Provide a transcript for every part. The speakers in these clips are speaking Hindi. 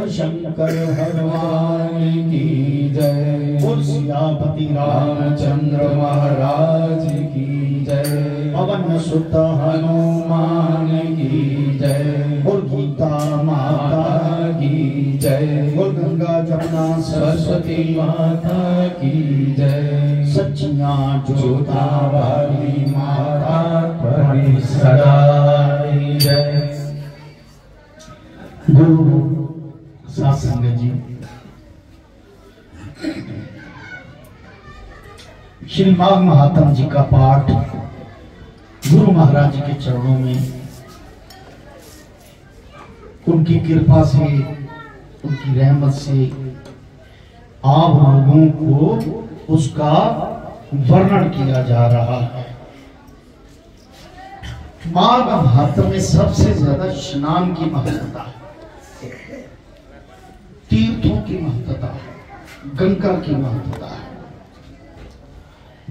शंकर भगवान की जय। बोल सियापति रामचंद्र महाराज की जय। पवन सुत हनुमान की जय। बोल गीता माता की जय। बोल गंगा जमुना सरस्वती माता की जय। सच्चियां जोता वाली माता की सदा जय। गुरु साथ संगत जी, श्री माघ महात्म जी का पाठ गुरु महाराज जी के चरणों में उनकी कृपा से, उनकी रहमत से आप लोगों को उसका वर्णन किया जा रहा है। माघ महात्म में सबसे ज्यादा स्नान की महत्वता है, तीर्थों की महत्वता है, गंगा की महत्वता है।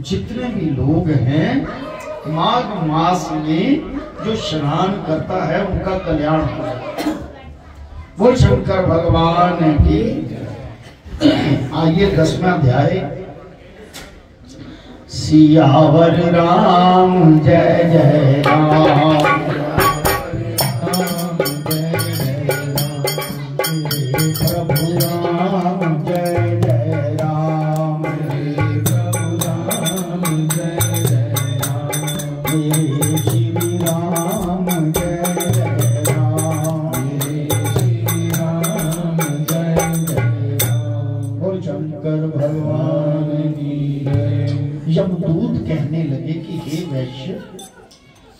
जितने भी लोग हैं माघ मास में जो स्नान करता है उनका कल्याण हो जाता है। वो शंकर भगवान की। आइए 10वां अध्याय। सियावर राम जय जय राम।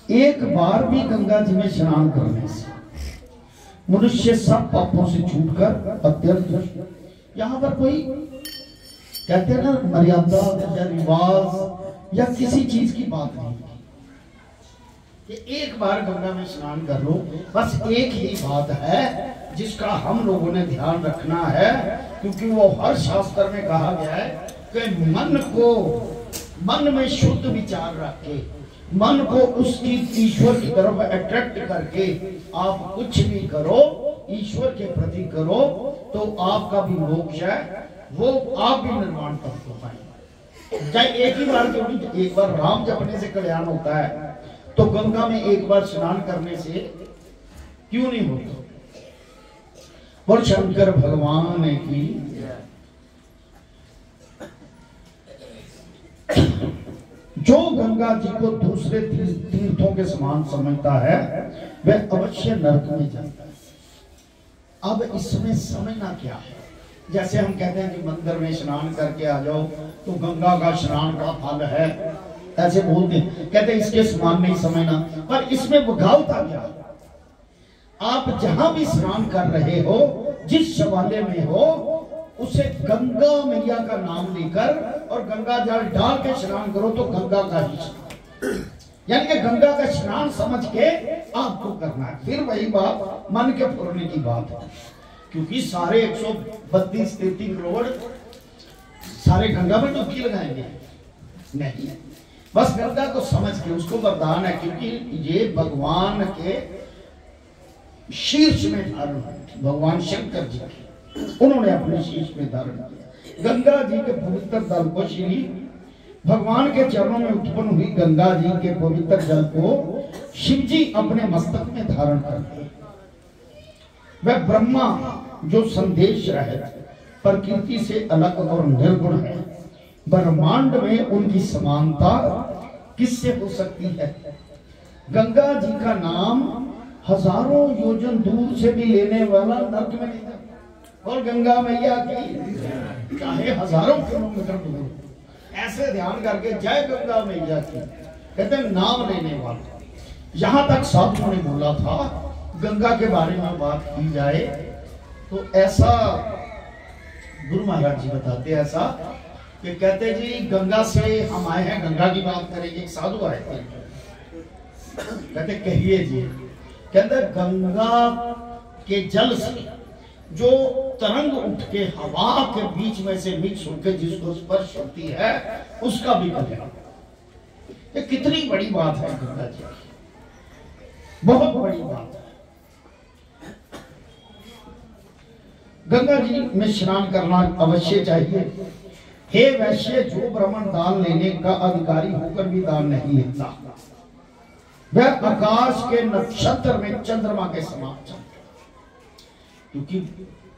एक बार भी गंगा जी में स्नान करने से मनुष्य सब पापों से छूटकर अत्यंत, यहाँ पर कोई कहते हैं ना मर्यादा या रिवाज या किसी चीज की बात नहीं कि एक बार गंगा में स्नान कर लो। बस एक ही बात है जिसका हम लोगों ने ध्यान रखना है, क्योंकि वो हर शास्त्र में कहा गया है कि मन में शुद्ध विचार रख के, मन को उसकी ईश्वर की तरफ अट्रैक्ट करके आप कुछ भी करो, ईश्वर के प्रति करो, तो आपका भी मोक्ष है, वो आप भी निर्माण कर पाएंगे। चाहे एक ही बार क्यों नहीं, एक बार राम जपने से कल्याण होता है, तो गंगा में एक बार स्नान करने से क्यों नहीं होता। और शंकर भगवान की जो गंगा जी को दूसरे तीर्थों के समान समझता है वह अवश्य नरक में जाता है। अब इसमें समझना क्या है, जैसे हम कहते हैं कि मंदिर में स्नान करके आ जाओ तो गंगा का स्नान का फल है, ऐसे बोलते हैं, कहते हैं इसके समान नहीं समझना। पर इसमें बगावता क्या, आप जहां भी स्नान कर रहे हो, जिस शवाले में हो, उसे गंगा मैया का नाम लेकर और गंगा जल डाल के स्नान करो तो गंगा का ही स्नान, यानी कि गंगा का स्नान समझ के आपको करना है। फिर वही बात मन के फुरने की बात है, क्योंकि सारे 132-33 करोड़ सारे गंगा में डुबकी लगाएंगे नहीं, बस गंगा को समझ के उसको वरदान है, क्योंकि ये भगवान के शीर्ष में धारण है, भगवान शंकर जी के, उन्होंने अपने शीर्ष में धारण किया। गंगा जी के पवित्र जल को श्री भगवान के चरणों में उत्पन्न हुई गंगा जी के पवित्र जल को शिव जी अपने मस्तक में धारण करते हैं। वह ब्रह्मा जो संदेश रहे, प्रकृति से अलग और निर्गुण है, ब्रह्मांड में उनकी समानता किससे हो सकती है। गंगा जी का नाम हजारों योजन दूर से भी लेने वाला नर्क में नहीं था, और गंगा मैया की चाहे हजारों किलोमीटर दूर, ऐसे ध्यान करके जय गंगा मैया की कहते हैं नाम लेने वाला। यहां तक साधुओं ने बोला था गंगा के बारे में बात की जाए तो ऐसा गुरु महाराज जी बताते ऐसा कि कहते जी गंगा से हम आए हैं, गंगा की बात करेंगे। एक साधु आए थे, कहते कहिए जी, कहते गंगा के जल से जो तरंग उठ के हवा के बीच में से मिक्स होकर जिसको स्पर्श होती है उसका भी कल्याण। ये कितनी बड़ी बात है गंगा जी, बहुत बड़ी बात है। गंगा जी में स्नान करना अवश्य चाहिए। हे वैश्य, जो ब्राह्मण दान लेने का अधिकारी होकर भी दान नहीं लेता, वह आकाश के नक्षत्र में चंद्रमा के समान चलता। क्योंकि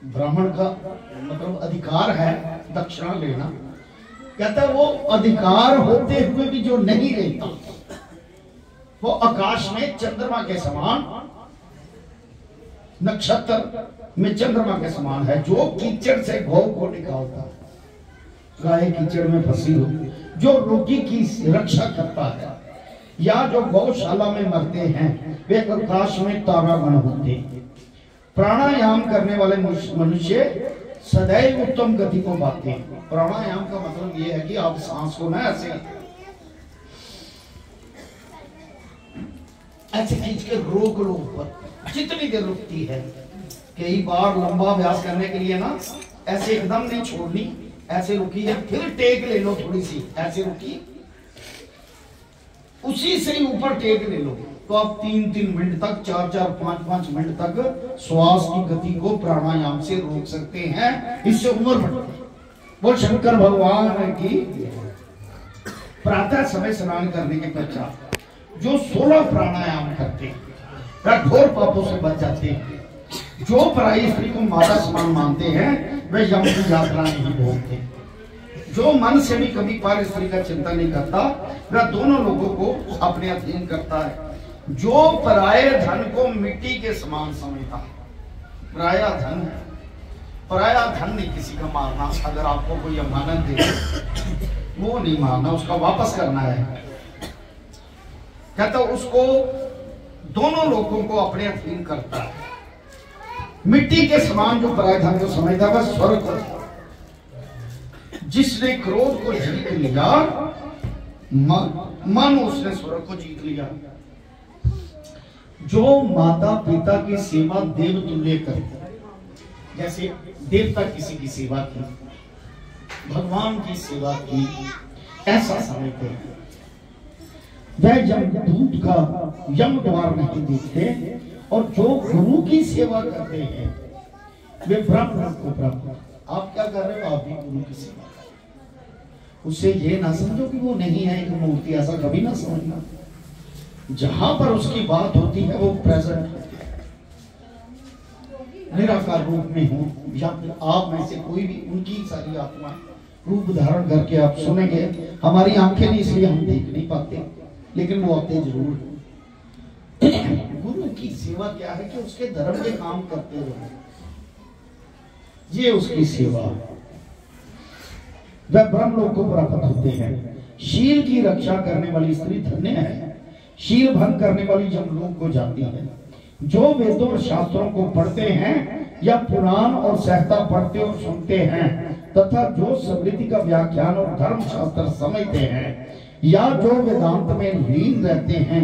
ब्राह्मण का मतलब अधिकार है दक्षिणा लेना, कहता है वो अधिकार होते हुए भी जो नहीं लेता वो आकाश में चंद्रमा के समान, नक्षत्र में चंद्रमा के समान है। जो कीचड़ से गौ को निकालता, गाय कीचड़ में फंसी हो, जो रोगी की रक्षा करता है, या जो गौशाला में मरते हैं, वे आकाश में तारागण होते हैं। प्राणायाम करने वाले मनुष्य सदैव उत्तम गति को पाते हैं। प्राणायाम का मतलब यह है कि आप सांस को ना ऐसे खींच के रोक लो ऊपर, जितनी देर रुकती है। कई बार लंबा अभ्यास करने के लिए ना ऐसे एकदम नहीं छोड़नी, ऐसे रुकी है, फिर टेक ले लो थोड़ी सी, ऐसे रुकी, उसी से ही ऊपर टेक ले लो, तो आप 3-3 मिनट तक, 4-4, 5-5 मिनट तक श्वास की गति को प्राणायाम से रोक सकते हैं। इससे उम्र बढ़ती है। वो शंकर भगवान की प्रातः समय स्नान करने के पश्चात जो 16 प्राणायाम करते हैं, कठोर पापों से बच जाते हैं। जो पराई स्त्री को माता समान मानते हैं वे यम की यात्रा नहीं भोगते। जो मन से भी कभी पर स्त्री का चिंता नहीं करता, वह दोनों लोगों को अपने अधीन करता है। जो पराये धन को मिट्टी के समान समझता, पराया धन है, पराया धन नहीं किसी का मारना। अगर आपको कोई अमानत दे वो नहीं मारना, उसका वापस करना है। कहता उसको दोनों लोगों को अपने अधीन करता है। मिट्टी के समान जो पराये धन को समझता है वह स्वर्ग को। जिसने क्रोध को जीत लिया, मन उसने स्वर्ग को जीत लिया। जो माता पिता की सेवा देव तुल्य करते, जैसे देवता किसी की सेवा की, भगवान की सेवा की, ऐसा समझते हैं। वह यमदूत का यम द्वार नहीं देखते, और जो गुरु की सेवा करते हैं वे ब्रह्म को ब्रह्म। आप क्या कर रहे हो? आप भी गुरु की सेवा कर रहे हो। उससे ये ना समझो कि वो नहीं है एक मूर्ति, ऐसा कभी ना समझना। जहां पर उसकी बात होती है वो प्रेजेंट होती है, निराकार रूप में हो, या आप में से कोई भी, उनकी सारी आत्मा रूप धारण करके आप सुनेंगे। हमारी आंखें नहीं, इसलिए हम देख नहीं पाते, लेकिन वो आते जरूर। गुरु की सेवा क्या है कि उसके धर्म के काम करते रहो, ये उसकी सेवा। वह ब्रह्म लोक को प्राप्त होते हैं। शील की रक्षा करने वाली स्त्री धन्य है, शील भंग करने वाली यमलोक को जाती है। जो वेदों और शास्त्रों को पढ़ते हैं या पुराण और सहता पढ़ते और सुनते हैं तथा जो स्मृति का व्याख्यान और धर्म शास्त्र समझते हैं या जो वेदांत में लीन रहते हैं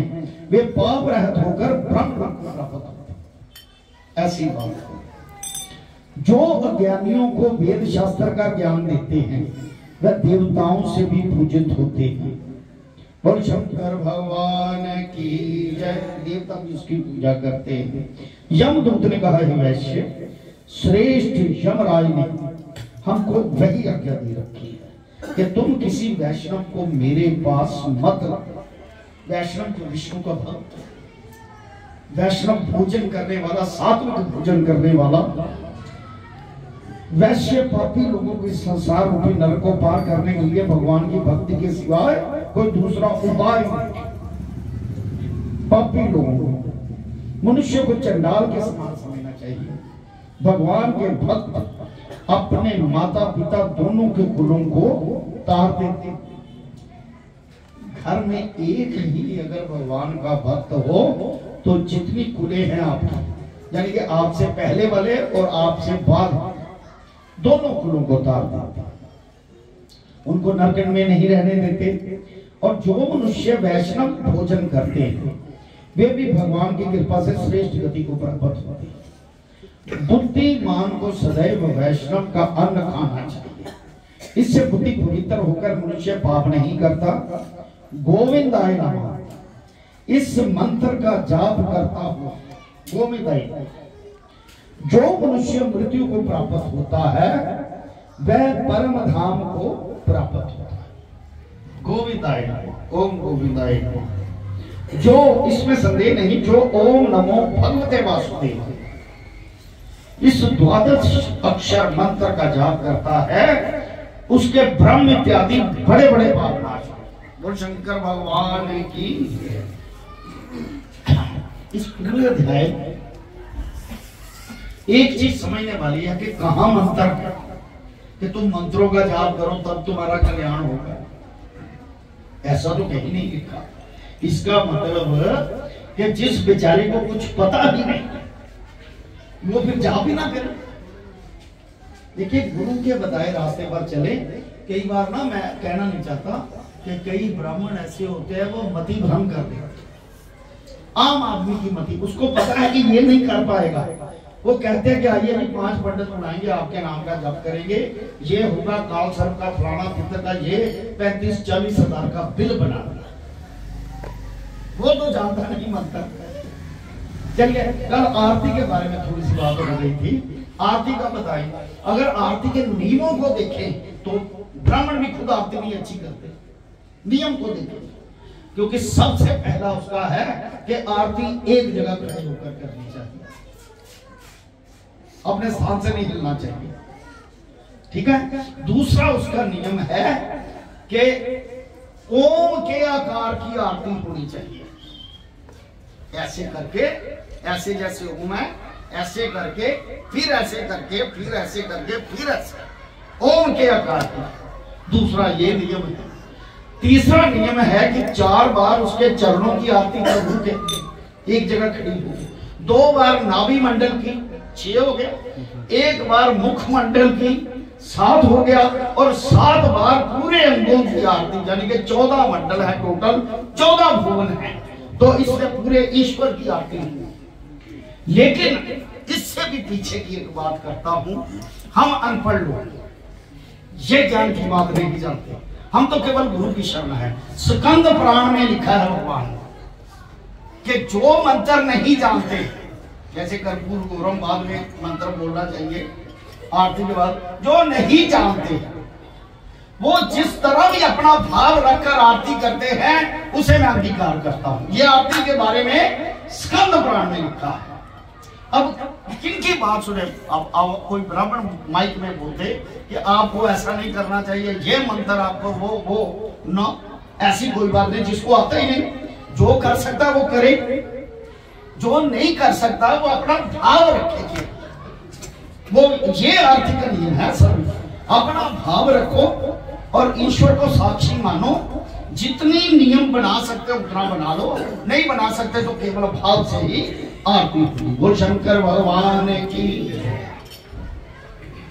वे पाप रहित होकर ब्रह्म को प्राप्त होते हैं। ऐसी बात जो अज्ञानियों को वेद शास्त्र का ज्ञान देते हैं वह देवताओं से भी पूजित होते हैं। बोल शंकर भगवान की जय। देवता भी उसकी पूजा करते हैं। यमदूत ने कहा है वैश्य श्रेष्ठ यमराज ने हमको वही आज्ञा दे रखी है कि तुम किसी वैष्णव को मेरे पास मत रखो। वैष्णव को विष्णु का भक्त, वैष्णव भोजन करने वाला, सात्विक भोजन करने वाला। वैश्य पापी लोगों को इस संसार रूपी नरक को पार करने के लिए भगवान की भक्ति के सिवाय कोई दूसरा उपाय नहीं। पापी लोगों को, मनुष्य को चंडाल के समान समझना चाहिए। भगवान के भक्त अपने माता पिता दोनों के कुलों को तार देते। घर में एक ही अगर भगवान का भक्त हो तो जितनी कुलें हैं आपकी, यानी कि आपसे पहले वाले और आपसे बाद, दोनों कुलों को तार देते, उनको नरक में नहीं रहने देते। और जो मनुष्य वैष्णव भोजन करते हैं वे भी भगवान की कृपा से श्रेष्ठ गति को प्राप्त होते हैं। बुद्धिमान को सदैव वैष्णव का अन्न खाना चाहिए। इससे बुद्धि पवित्र होकर मनुष्य पाप नहीं करता। गोविंदाय नमः इस मंत्र का जाप करता हुआ, गोविंदाय, जो मनुष्य मृत्यु को प्राप्त होता है वह परम धाम को प्राप्त होता है। गोविंदाय नमः, ओम गोविंदाय नमः। जो इसमें संदेह नहीं, जो ओम नमो भगवते वासुदेव इस द्वादश अक्षर मंत्र का जाप करता है उसके ब्रह्म इत्यादि बड़े बड़े पाप नाश। बोल शंकर भगवान की। इस पूरे अध्याय एक चीज समझने वाली है कि कहां मंत्र है कि तुम मंत्रों का जाप करो तब तुम्हारा कल्याण होगा, ऐसा तो कहीं नहीं लिखा। इसका मतलब कि जिस बेचारे को कुछ पता ही नहीं वो फिर जाप ही ना करे। देखिए गुरु के बताए रास्ते पर चले। कई बार ना, मैं कहना नहीं चाहता कि कई ब्राह्मण ऐसे होते हैं वो मति भ्रम कर देते। आम आदमी की मति, उसको पता है कि ये नहीं कर पाएगा, वो कहते हैं कि आइए जी 5 पंडित बुलाएंगे, आपके नाम का जप करेंगे, ये होगा काल सर्प का फलाना पितर का, ये 35-40 हजार का बिल बना दिया। वो तो जानता नहीं मंत्र। चलिए कल आरती के बारे में थोड़ी सी बात हो रही थी। आरती का बताएं, अगर आरती के नियमों को देखें तो ब्राह्मण भी खुद आरती नहीं अच्छी करते। नियम को देखें, क्योंकि सबसे पहला उसका है कि आरती एक जगह खड़े होकर करनी चाहिए, अपने स्थान से नहीं हिलना चाहिए। ठीक है। दूसरा उसका नियम है कि ओम के आकार की आरती होनी चाहिए। ऐसे करके, ऐसे जैसे ओम है ऐसे करके, फिर ऐसे करके, फिर ऐसे करके, फिर ऐसे ओम के आकार की। दूसरा ये नियम है। तीसरा नियम है कि 4 बार उसके चरणों की आरती कर के एक जगह खड़ी होगी, 2 बार नाभि मंडल की, 6 हो गया, 1 बार मुख मंडल की, 7 हो गया, और 7 बार पूरे अंगों की आरती, यानी कि 14 मंडल है टोटल, 14 भुवन है, तो इससे पूरे ईश्वर की आरती है। लेकिन इससे भी पीछे की एक बात करता हूं, हम अनपढ़ लोग ये ज्ञान की बात नहीं जानते, हम तो केवल गुरु की शरण है। स्कंद पुराण में लिखा है भगवान कि जो मंत्र नहीं जानते, जैसे कर्पूर गौरम बाद में मंत्र बोलना चाहिए आरती के बाद, जो नहीं जानते वो जिस तरह भी अपना भाव रखकर आरती करते हैं उसे मैं अंगीकार करता हूं। ये आरती के बारे में स्कंद पुराण में लिखा है। अब किनकी बात सुने, अब कोई ब्राह्मण माइक में बोलते कि आपको ऐसा नहीं करना चाहिए, ये मंत्र आपको वो ना, ऐसी कोई बात नहीं। जिसको आता ही नहीं, जो कर सकता वो करे, जो नहीं कर सकता वो अपना भाव रखे। वो ये आरती का नियम है सर, अपना भाव रखो और ईश्वर को साक्षी मानो। जितनी नियम बना सकते हो उतना बना लो, नहीं बना सकते तो केवल भाव से ही आरती हुई। बोल शंकर भगवान की।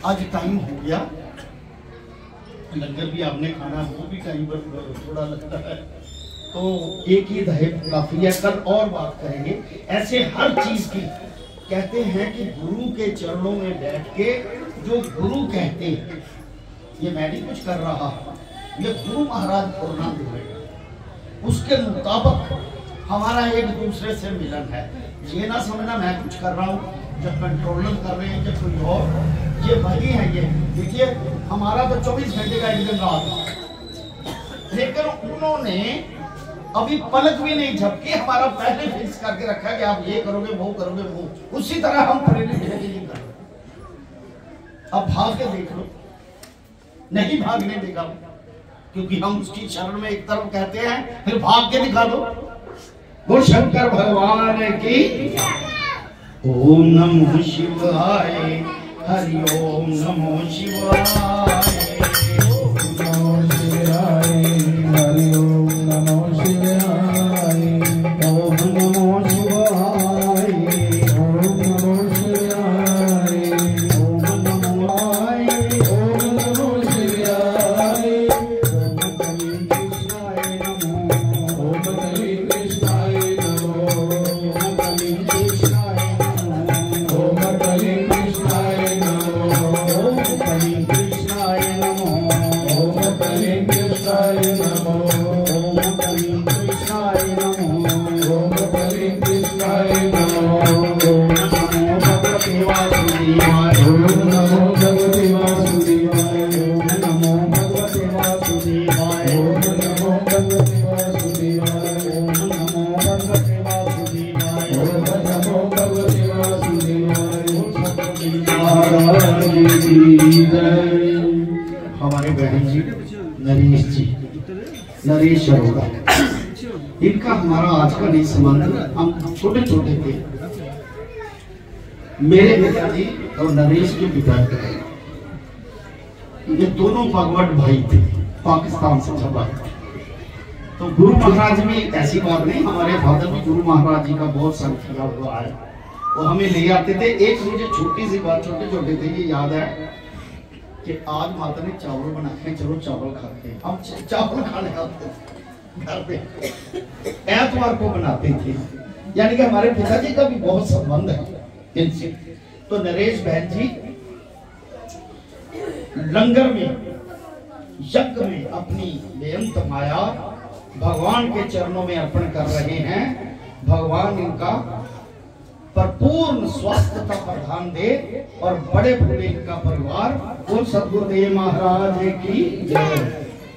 आज टाइम हो गया, लंगर भी आपने खाना, वो भी टाइम पर थोड़ा लगता है, तो एक ही दहे काफी है। कल और बात करेंगे ऐसे हर चीज की। कहते हैं कि गुरु के चरणों में बैठ के जो गुरु कहते हैं, ये मैं नहीं कुछ कर रहा, ये गुरु महाराज पूर्णा देगा, उसके मुताबिक हमारा एक दूसरे से मिलन है। ये ना समझना मैं कुछ कर रहा हूँ, जब कंट्रोलर कर रहे हैं, जब कोई और, ये वही है। ये देखिए हमारा तो 24 घंटे का एक दिन रात, लेकिन उन्होंने अभी पलक भी नहीं झपकी, हमारा पहले फिक्स करके रखा कि आप ये करोगे वो करोगे वो, उसी तरह हम प्रेरित नहीं कर। अब भाग के देख लो, नहीं भागने देगा, क्योंकि हम उसकी शरण में एक तरफ कहते हैं, फिर भाग के दिखा दो। वो शंकर भगवान की। ओम नमो शिवाय, हरि ओम नमो शिवाय, नमो शिवाय, हरि ओम नमो शिवाय, ओम नमो शिवाय, ओम नमो शिवाय, ओम नमो शिवाय, ओम नमो शिवाय, ओम कली कृष्णाय नमो, ओम कली कृष्णाय नमो, ओम कली कृष्णाय नमो, ओम कली कृष्णाय नमो, ओम कली कृष्णाय नमो, ओम कली कृष्णाय नमो, ओम कली कृष्णाय नमो, ओम नमो भगवते वासुदेवाय, ओम नमो भगवते वासुदेवाय, ओम नमो भगवते वासुदेवाय, ओम नमो भगवते वासुदेवाय, ओम नमो भगवते वासुदेवाय, ओम नमो भगवते वासुदेवाय। हमारे बहन जी नरेश जी, नरेश अरोड़ा, इनका हमारा आज का नहीं संबंध, हम छोटे छोटे थे। मेरे पिताजी और नरेश के पिताजी, ये दोनों भगवत भाई थे, पाकिस्तान से छपा। तो गुरु महाराज में ऐसी बात नहीं, हमारे फादर भी गुरु महाराज जी का बहुत संग किया हुआ है, वो हमें ले आते थे। एक मुझे छोटी सी बात, छोटे छोटे थे, ये याद है कि आज माता ने चावल बनाए, चलो चावल खाते हैं। हम चावल खाने आते थे घर पे, एतवार को बनाते थे, यानी कि हमारे पिताजी का भी बहुत संबंध है इनसे। तो नरेश बहन जी लंगर में, यज्ञ में अपनी बेअंत माया भगवान के चरणों में अर्पण कर रहे हैं। भगवान इनका परिपूर्ण स्वास्थ्य प्रदान दे और बड़े बूढ़े इनका परिवार। बोल सद्गुरुदेव महाराज की जय।